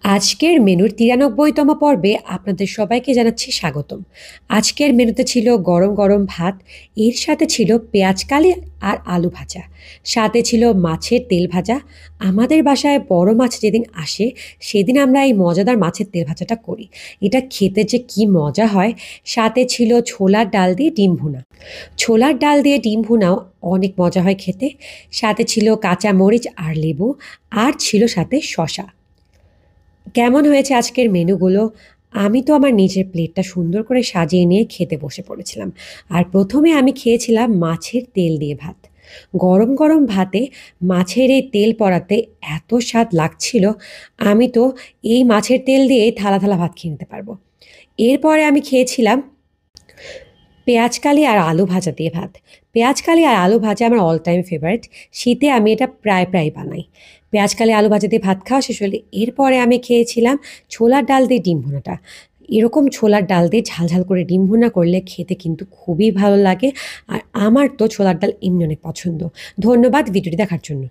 আজকের মেনুর ৯৩তম পর্বে আপনাদের সবাইকে জানাচ্ছি স্বাগতম। আজকের মেনুতে ছিল গরম গরম ভাত, এর সাথে ছিল পেঁয়াজ কালি আর আলু ভাজা, সাথে ছিল মাছের তেল ভাজা। আমাদের বাসায় বড় মাছ যেদিন আসে সেদিন আমরা এই মজাদার মাছের তেল ভাজাটা করি। এটা খেতে যে কি মজা হয়। সাথে ছিল ছোলার ডাল দিয়ে ডিম ভুনা। ছোলার ডাল দিয়ে ডিম ভুনাও অনেক মজা হয় খেতে। সাথে ছিল কাঁচা মরিচ আর লেবু, আর ছিল সাথে শশা। কেমন হয়েছে আজকের মেনুগুলো? আমি তো আমার নিজের প্লেটটা সুন্দর করে সাজিয়ে নিয়ে খেতে বসে পড়েছিলাম। আর প্রথমে আমি খেয়েছিলাম মাছের তেল দিয়ে ভাত। গরম গরম ভাতে মাছের এই তেল পড়াতে এত স্বাদ লাগছিল, আমি তো এই মাছের তেল দিয়ে থালা থালা ভাত খেয়ে নিতে পারবো। এরপরে আমি খেয়েছিলাম পেঁয়াজ কালি আর আলু ভাজা দিয়ে ভাত। পেঁয়াজ কালি আর আলু ভাজা আমার অল টাইম ফেভারিট। শীতে আমি এটা প্রায় প্রায় বানাই। পেঁয়াজ কালি আলু ভাজা দিয়ে ভাত খাওয়া শেষ হলে এরপরে আমি খেয়েছিলাম ছোলার ডাল দিয়ে ডিম ভুনাটা। এরকম ছোলার ডাল দিয়ে ঝাল ঝাল করে ডিম ভুনা করলে খেতে কিন্তু খুবই ভালো লাগে। আর আমার তো ছোলার ডাল এমনি অনেক পছন্দ। ধন্যবাদ ভিডিওটি দেখার জন্য।